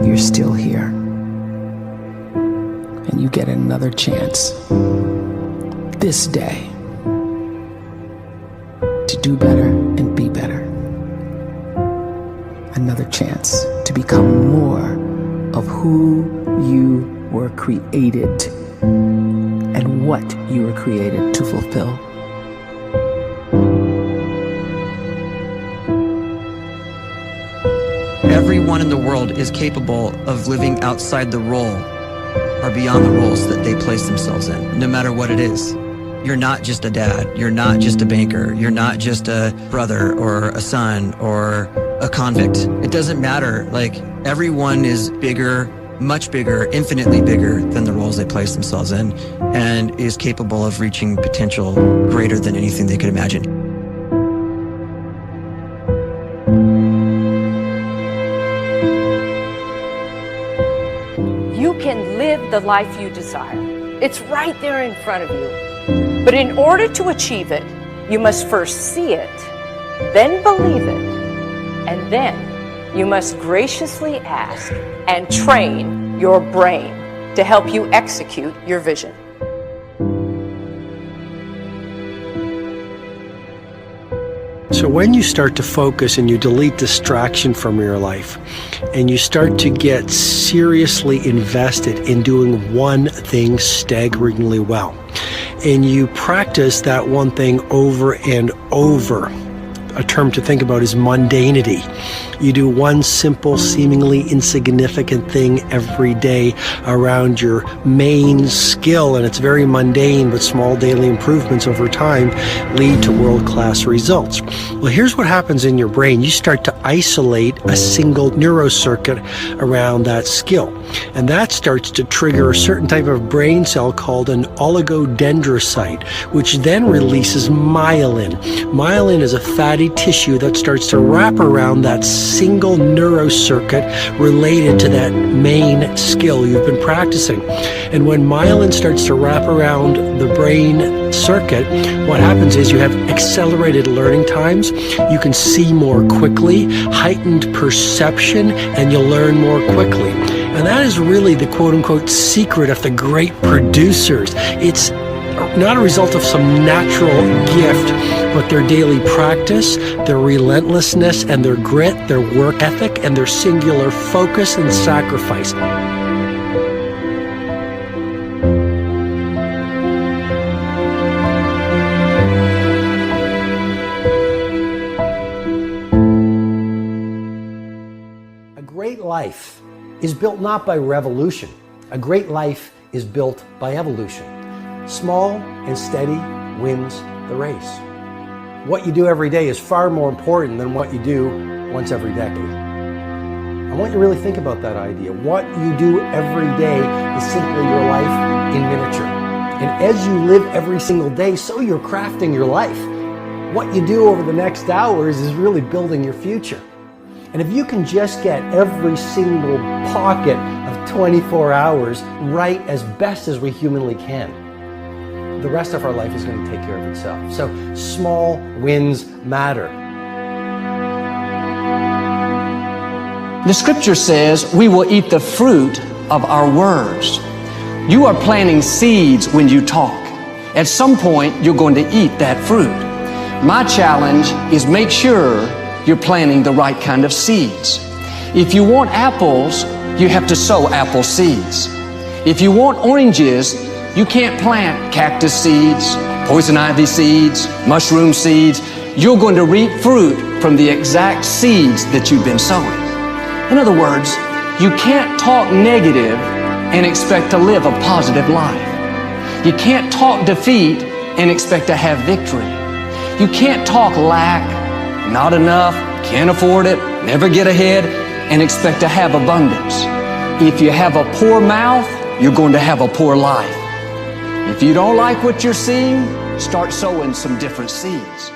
you're still here. And you get another chance this day to do better and be better. Another chance to become more of who you were created and what you were created to fulfill. Everyone in the world is capable of living outside the role or beyond the roles that they place themselves in, no matter what it is. You're not just a dad, you're not just a banker, you're not just a brother or a son or a convict. It doesn't matter. Like, everyone is bigger, much bigger, infinitely bigger than the roles they place themselves in, and is capable of reaching potential greater than anything they could imagine. You can live the life you desire. It's right there in front of you. But in order to achieve it, you must first see it, then believe it, and then you must graciously ask and train your brain to help you execute your vision. So when you start to focus and you delete distraction from your life, and you start to get seriously invested in doing one thing staggeringly well, and you practice that one thing over and over, a term to think about is mundanity. You do one simple, seemingly insignificant thing every day around your main skill, and it's very mundane, but small daily improvements over time lead to world-class results. Well, here's what happens in your brain. You start to isolate a single neurocircuit around that skill, and that starts to trigger a certain type of brain cell called an oligodendrocyte, which then releases myelin. Myelin is a fatty tissue that starts to wrap around that single neurocircuit related to that main skill you've been practicing. And when myelin starts to wrap around the brain circuit, what happens is you have accelerated learning times, you can see more quickly, heightened perception, and you'll learn more quickly. And that is really the quote-unquote secret of the great producers. It's not a result of some natural gift, but their daily practice, their relentlessness and their grit, their work ethic, and their singular focus and sacrifice. A great life is built not by revolution. A great life is built by evolution. Small and steady wins the race. What you do every day is far more important than what you do once every decade. I want you to really think about that idea. What you do every day is simply your life in miniature. And as you live every single day, so you're crafting your life. What you do over the next hours is really building your future. And if you can just get every single pocket of 24 hours right as best as we humanly can, the rest of our life is going to take care of itself. So small wins matter. The scripture says we will eat the fruit of our words. You are planting seeds when you talk. At some point, you're going to eat that fruit. My challenge is make sure you're planting the right kind of seeds. If you want apples, you have to sow apple seeds. If you want oranges, you can't plant cactus seeds, poison ivy seeds, mushroom seeds. You're going to reap fruit from the exact seeds that you've been sowing. In other words, you can't talk negative and expect to live a positive life. You can't talk defeat and expect to have victory. You can't talk lack, not enough, can't afford it, never get ahead, and expect to have abundance. If you have a poor mouth, you're going to have a poor life. If you don't like what you're seeing, start sowing some different seeds.